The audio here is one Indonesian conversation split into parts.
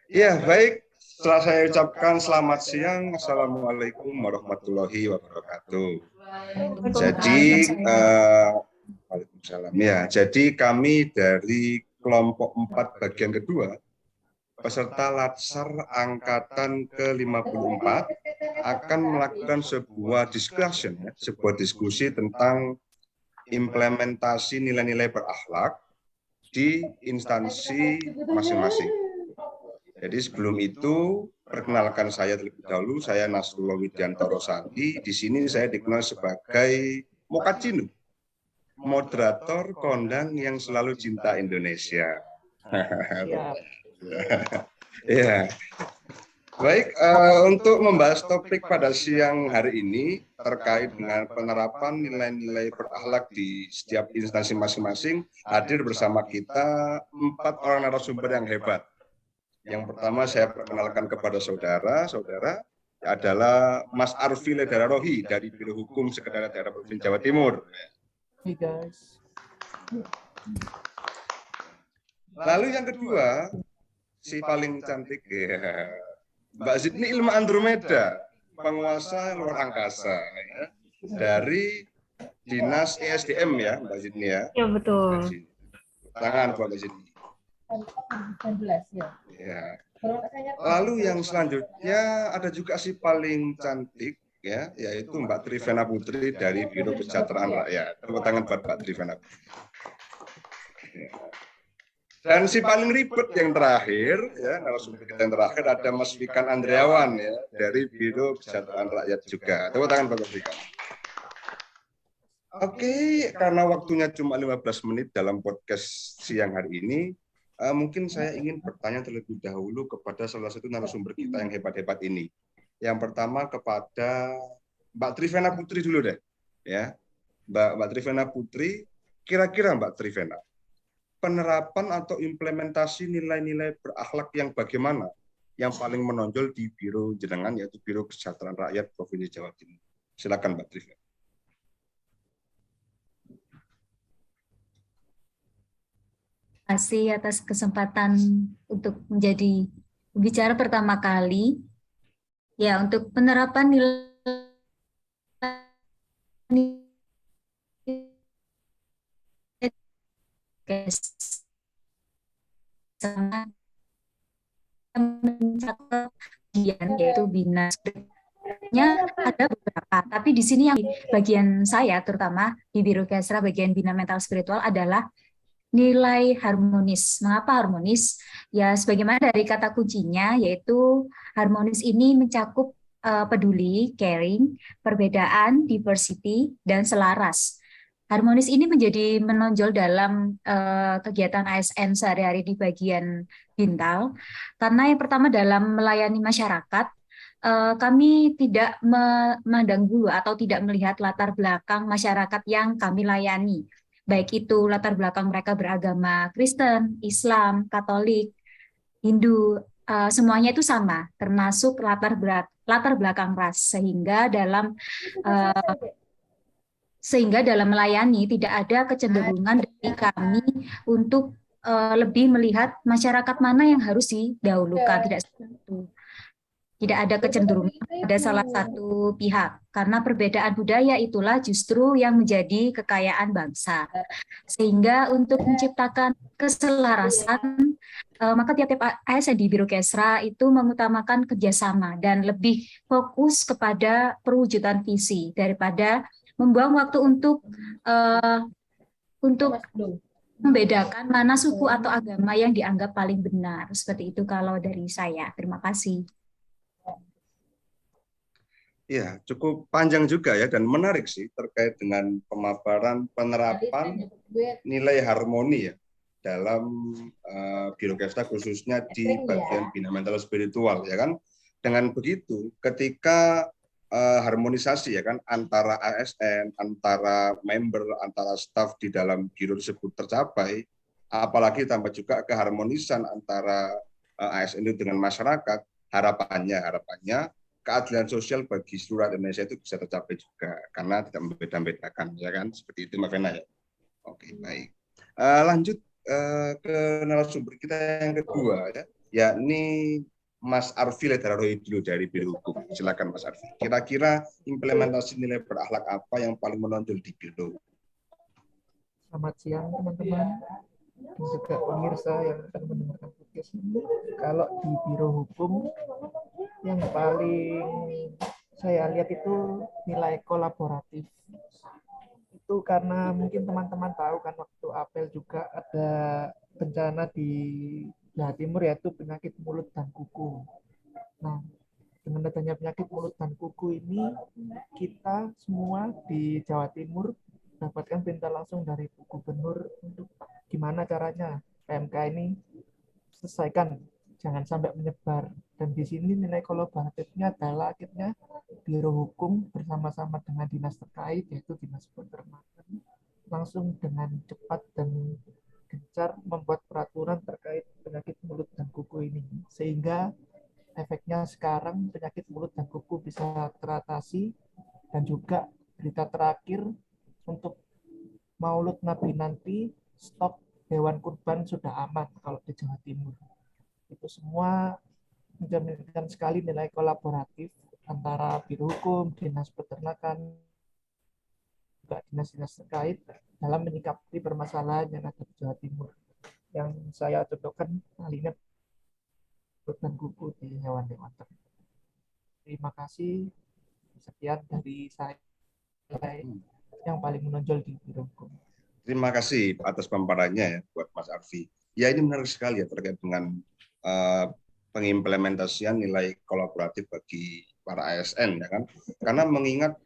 Ya, baik. Setelah saya ucapkan selamat siang, Assalamualaikum warahmatullahi wabarakatuh. Jadi, Waalaikumsalam. Ya, jadi kami dari kelompok 4 bagian kedua, peserta Latsar Angkatan ke-54 akan melakukan sebuah discussion, sebuah diskusi tentang implementasi nilai-nilai berakhlak di instansi masing-masing. Jadi sebelum itu, perkenalkan saya terlebih dahulu, saya Nasrullah Widiantoro Sandi. Di sini saya dikenal sebagai Mokacinu, moderator kondang yang selalu cinta Indonesia. Ya. Baik, untuk membahas topik pada siang hari ini terkait dengan penerapan nilai-nilai berakhlak di setiap instansi masing-masing, hadir bersama kita 4 orang narasumber yang hebat. Yang pertama saya perkenalkan kepada saudara adalah Mas Arfi Ledararohi dari Biro Hukum Sekretariat Daerah Provinsi Jawa Timur. Hey guys. Lalu yang kedua, si paling cantik ya, Mbak Zidni Ilma Andromeda, penguasa luar angkasa ya, dari Dinas ESDM ya, Mbak Zidni ya. Ya betul. Tangan buat Mbak Zidni. 19 ya. Ya. Lalu yang selanjutnya ada juga si paling cantik ya, yaitu Mbak Trivena Putri dari Biro Kesejahteraan Rakyat. Tepuk tangan buat Mbak Trivena Putri. Ya. Dan si paling ribet yang terakhir ya, narasumber kita yang terakhir ada Mas Fikan Andriawan ya dari Biro Kesejahteraan Rakyat juga. Tepuk tangan buat Mas Fikan. Oke, karena waktunya cuma 15 menit dalam podcast siang hari ini, mungkin saya ingin bertanya terlebih dahulu kepada salah satu narasumber kita yang hebat-hebat ini. Yang pertama kepada Mbak Trivena Putri dulu deh, ya. Mbak Trivena Putri, kira-kira Mbak Trivena, penerapan atau implementasi nilai-nilai berakhlak yang bagaimana yang paling menonjol di Biro Jenengan, yaitu Biro Kesejahteraan Rakyat Provinsi Jawa Timur. Silakan Mbak Trivena. Terima kasih atas kesempatan untuk menjadi pembicara pertama kali. Ya, untuk penerapan nilai mencatat yaitu bina ada beberapa, tapi di sini yang bagian saya terutama di Biro Kesra bagian bina mental spiritual adalah nilai harmonis. Mengapa harmonis? Ya, sebagaimana dari kata kuncinya, yaitu harmonis ini mencakup peduli, caring, perbedaan, diversity, dan selaras. Harmonis ini menjadi menonjol dalam kegiatan ASN sehari-hari di bagian Bintal, karena yang pertama dalam melayani masyarakat, kami tidak memandang bulu atau tidak melihat latar belakang masyarakat yang kami layani. Baik itu latar belakang mereka beragama Kristen, Islam, Katolik, Hindu, semuanya itu sama, termasuk latar belakang ras, sehingga dalam melayani tidak ada kecenderungan dari kami untuk lebih melihat masyarakat mana yang harus didahulukan, tidak ada kecenderungan pada salah satu pihak, karena perbedaan budaya itulah justru yang menjadi kekayaan bangsa. Sehingga untuk menciptakan keselarasan, maka tiap-tiap ASN di Biro Kesra itu mengutamakan kerjasama dan lebih fokus kepada perwujudan visi daripada membuang waktu untuk membedakan mana suku atau agama yang dianggap paling benar. Seperti itu kalau dari saya. Terima kasih. Ya, cukup panjang juga ya dan menarik sih terkait dengan pemaparan penerapan nilai harmoni ya dalam Biro Kesra khususnya di bagian bina mental spiritual ya kan. Dengan begitu, ketika harmonisasi ya kan antara ASN, antara member, antara staf di dalam biro tersebut tercapai, apalagi tambah juga keharmonisan antara ASN itu dengan masyarakat, harapannya keadilan sosial bagi seluruh Indonesia itu bisa tercapai juga karena tidak membeda-bedakan ya kan, seperti itu Mbak Vena ya. Oke, baik. Lanjut ke narasumber kita yang kedua ya, yakni Mas Arfi Ledarohi dulu dari Biro Hukum. Silakan Mas Arfi. Kira-kira implementasi nilai berakhlak apa yang paling menonjol di Biro? Selamat siang teman-teman dan juga pemirsa yang akan mendengarkan podcast ini. Kalau di Biro Hukum yang paling saya lihat itu nilai kolaboratif. Itu karena mungkin teman-teman tahu kan waktu apel juga ada bencana di Jawa Timur yaitu penyakit mulut dan kuku. Nah, dengan adanya penyakit mulut dan kuku ini kita semua di Jawa Timur dapatkan perintah langsung dari Bu Gubernur untuk gimana caranya PMK ini selesaikan, jangan sampai menyebar. Dan di sini nilai kolaboratifnya adalah akhirnya Biro Hukum bersama-sama dengan dinas terkait, yaitu Dinas Peternakan, langsung dengan cepat dan gencar membuat peraturan terkait penyakit mulut dan kuku ini. Sehingga efeknya sekarang penyakit mulut dan kuku bisa teratasi, dan juga berita terakhir untuk Maulud Nabi nanti stok hewan kurban sudah aman kalau di Jawa Timur. Itu semua mencerminkan sekali nilai kolaboratif antara Biro Hukum, Dinas Peternakan, juga dinas-dinas terkait dalam menyikapi permasalahan yang ada di Jawa Timur. Yang saya contohkan hal ini dan kuku di hewan-hewan ternak. Terima kasih. Sekian dari saya yang paling menonjol di Biro Hukum. Terima kasih atas paparannya ya buat Mas Arfi. Ya ini menarik sekali ya terkait dengan pengimplementasian nilai kolaboratif bagi para ASN ya kan. Karena mengingat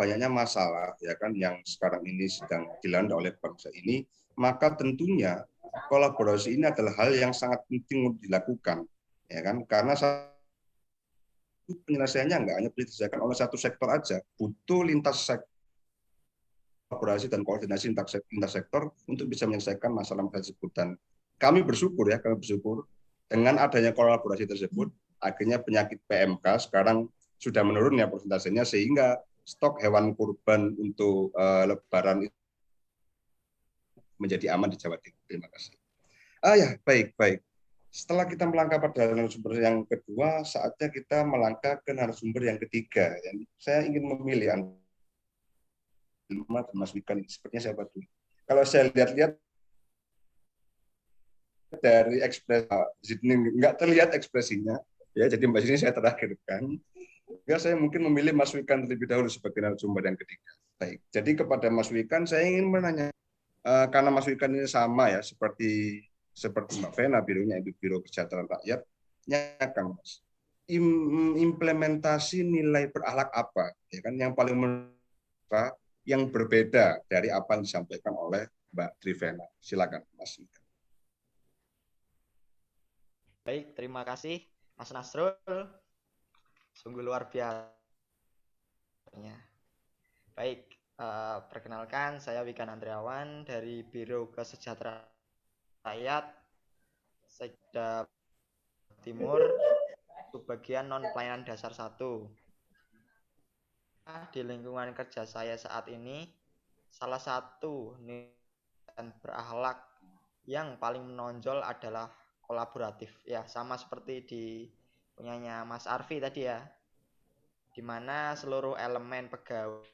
banyaknya masalah ya kan yang sekarang ini sedang dilanda oleh bangsa ini, maka tentunya kolaborasi ini adalah hal yang sangat penting untuk dilakukan ya kan. Karena penyelesaiannya nggak hanya diselesaikan oleh satu sektor aja, butuh lintas sektor, kolaborasi dan koordinasi lintas sektor untuk bisa menyelesaikan masalah-masalah tersebut. Dan kami bersyukur dengan adanya kolaborasi tersebut, akhirnya penyakit PMK sekarang sudah menurun ya persentasenya, sehingga stok hewan kurban untuk Lebaran itu menjadi aman di Jawa Timur. Terima kasih. Ya, baik. Setelah kita melangkah pada narasumber yang kedua, saatnya kita melangkah ke narasumber yang ketiga. Saya ingin memilih Mas Wikan, sepertinya saya dulu. Kalau saya lihat-lihat dari ekspresi Zidni nggak terlihat ekspresinya, ya. Jadi Mbak Zidni saya terakhirkan. Ya, saya mungkin memilih Mas Wikan terlebih dahulu sebagai narasumber yang ketiga. Baik. Jadi kepada Mas Wikan, saya ingin menanya, karena Mas Wikan ini sama ya seperti Mbak Vena, bironya itu Biro Kesejahteraan Rakyat, Kang Mas. Implementasi nilai berakhlak apa, ya kan, yang paling yang berbeda dari apa yang disampaikan oleh Mbak Trivena. Silakan, Mas. Baik, terima kasih Mas Nasrul. Sungguh luar biasa. Baik, perkenalkan saya Wikan Andriawan dari Biro Kesejahteraan Rakyat Sekda Timur, subbagian non pelayanan dasar 1. Di lingkungan kerja saya saat ini, salah satu nilai berakhlak yang paling menonjol adalah kolaboratif. Ya, sama seperti di punyanya Mas Arfi tadi ya, di mana seluruh elemen pegawai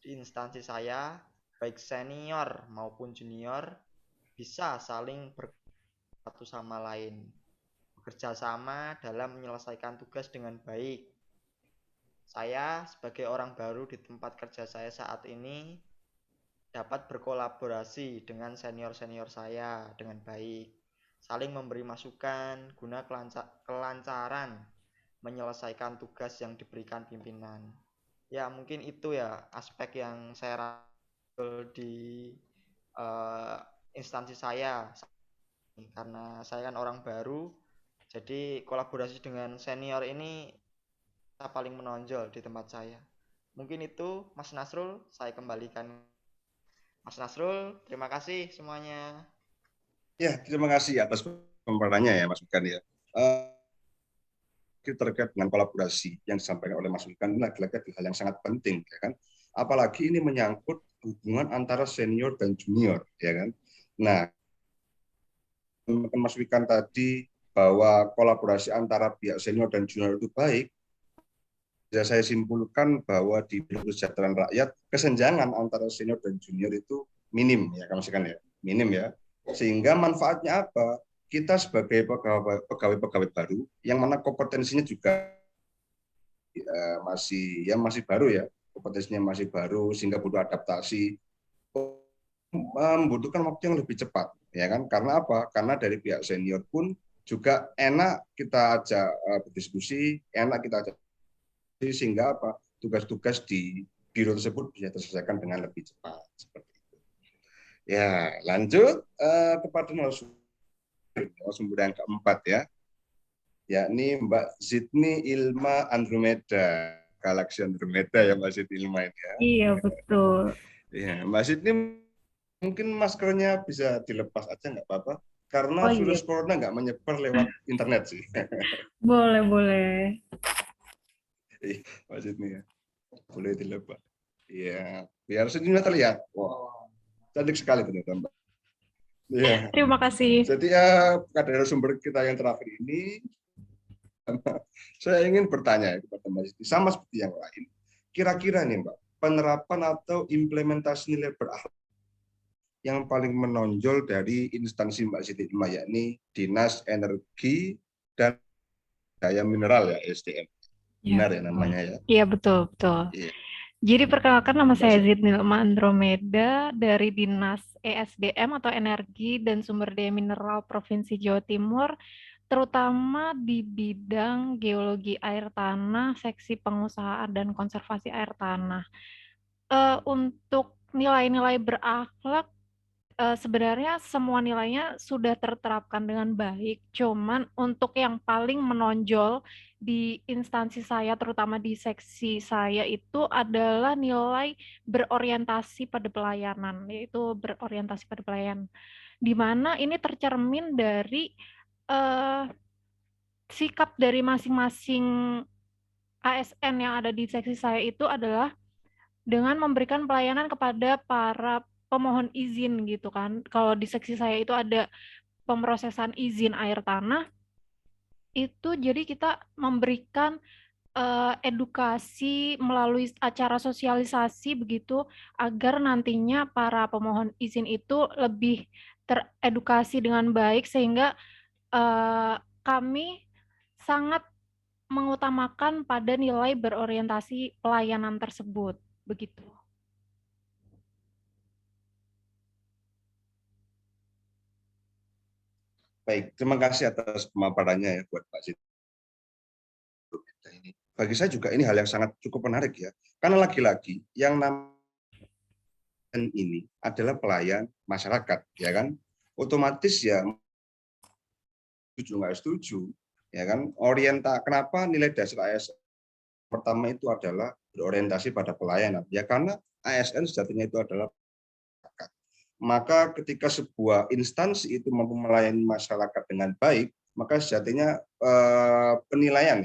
di instansi saya, baik senior maupun junior, bisa saling satu sama lain, bekerja sama dalam menyelesaikan tugas dengan baik. Saya sebagai orang baru di tempat kerja saya saat ini dapat berkolaborasi dengan senior-senior saya dengan baik, saling memberi masukan guna kelancaran menyelesaikan tugas yang diberikan pimpinan. Ya, mungkin itu ya aspek yang saya rasa di instansi saya, karena saya kan orang baru, jadi kolaborasi dengan senior ini paling menonjol di tempat saya. Mungkin itu Mas Nasrul, saya kembalikan Mas Nasrul. Terima kasih semuanya. Ya, terima kasih atas pemaparannya ya Mas Wikan ya. Terkait dengan kolaborasi yang disampaikan oleh Mas Wikan ini lagi-lagi hal yang sangat penting ya kan. apalagi ini menyangkut hubungan antara senior dan junior, ya kan. Nah, Mas Wikan tadi bahwa kolaborasi antara pihak senior dan junior itu baik, bisa saya simpulkan bahwa di Biro Kesejahteraan Rakyat kesenjangan antara senior dan junior itu minim ya, Mas Wikan ya, minim ya. Sehingga manfaatnya apa? Kita sebagai pegawai baru yang mana kompetensinya juga masih baru ya, kompetensinya masih baru sehingga butuh adaptasi, membutuhkan waktu yang lebih cepat, ya kan? Karena apa? Karena dari pihak senior pun juga enak kita ajak berdiskusi, enak kita ajak sehingga apa? Tugas-tugas di biro tersebut bisa terselesaikan dengan lebih cepat seperti itu. Ya, lanjut kepada narasumber yang keempat ya, yakni Mbak Zidni Ilma Andromeda, Galaksi Andromeda ya Mbak Zidni Ilma ini ya. Iya, betul. Ya, Mbak Zidni mungkin maskernya bisa dilepas aja nggak apa-apa, karena Oh iya, virus corona nggak menyebar lewat internet sih. boleh. Mbak Zidni ya, boleh dilepas. Iya, biar sejumlah terlihat. Wah, cantik sekali ternyata Mbak. Iya. Terima kasih. Jadi pada sumber kita yang terakhir ini, saya ingin bertanya kepada Mbak Zidni, sama seperti yang lain. Kira-kira nih Mbak, penerapan atau implementasi nilai berakhlak yang paling menonjol dari instansi Mbak Zidni Ilma, yakni Dinas Energi dan Daya Mineral ya, SDM. Benar ya namanya ya? Iya, betul. Iya. Jadi perkenalkan, nama saya Mbak Zidni Ilma Andromeda dari Dinas ESDM atau Energi dan Sumber Daya Mineral Provinsi Jawa Timur, terutama di bidang geologi air tanah, seksi pengusahaan dan konservasi air tanah. Untuk nilai-nilai berakhlak, sebenarnya semua nilainya sudah terterapkan dengan baik, cuman untuk yang paling menonjol di instansi saya, terutama di seksi saya itu adalah nilai berorientasi pada pelayanan, yaitu berorientasi pada pelayanan, di mana ini tercermin dari sikap dari masing-masing ASN yang ada di seksi saya itu adalah dengan memberikan pelayanan kepada para pemohon izin gitu kan. Kalau di seksi saya itu ada pemrosesan izin air tanah, itu jadi kita memberikan edukasi melalui acara sosialisasi begitu agar nantinya para pemohon izin itu lebih teredukasi dengan baik sehingga kami sangat mengutamakan pada nilai berorientasi pelayanan tersebut begitu. Baik, terima kasih atas pemaparannya ya buat Pak Zidni. Bagi saya juga ini hal yang sangat cukup menarik ya, karena lagi-lagi yang namanya ini adalah pelayan masyarakat, ya kan? Otomatis ya setuju nggak setuju, ya kan? Kenapa nilai dasar ASN pertama itu adalah berorientasi pada pelayanan? Ya karena ASN sejatinya itu adalah masyarakat. Maka ketika sebuah instansi itu mampu melayani masyarakat dengan baik, maka sejatinya penilaian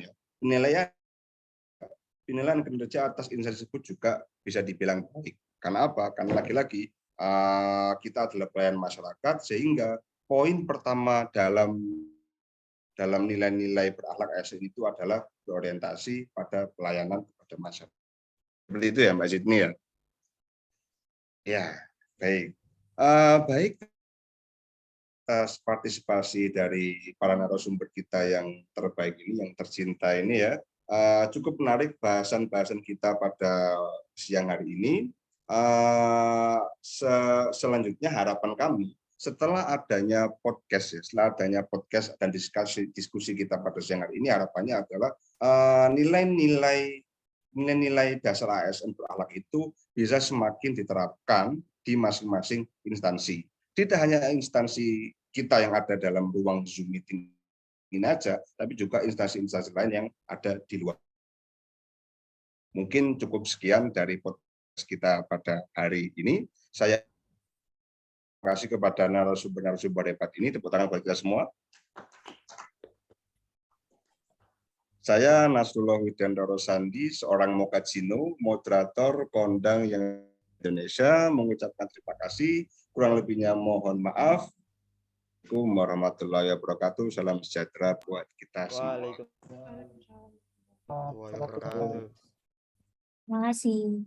kinerja atas instansi tersebut juga bisa dibilang baik. Karena apa? Karena lagi-lagi kita adalah pelayan masyarakat, sehingga poin pertama dalam nilai-nilai berakhlak ASN itu adalah berorientasi pada pelayanan kepada masyarakat. Seperti itu ya Mbak Zidni ya. Ya, baik. Baik, atas partisipasi dari para narasumber kita yang terbaik ini, yang tercinta ini ya. Cukup menarik bahasan-bahasan kita pada siang hari ini. Selanjutnya harapan kami setelah adanya podcast dan diskusi kita pada siang hari ini, harapannya adalah nilai-nilai dasar ASN berakhlak itu bisa semakin diterapkan di masing-masing instansi. Tidak hanya instansi kita yang ada dalam ruang Zoom meeting ini aja, tapi juga instansi-instansi lain yang ada di luar. Mungkin cukup sekian dari podcast kita pada hari ini. Saya terima kasih kepada narasumber hebat ini. Tepuk tangan bagi kita semua. Saya Nasrullah Widandoro Sandi, seorang Mokajino, moderator kondang yang Indonesia, mengucapkan terima kasih. Kurang lebihnya mohon maaf. Assalamualaikum warahmatullahi wabarakatuh. Salam sejahtera buat kita semua. Waalaikumsalam warahmatullahi wabarakatuh. Terima kasih.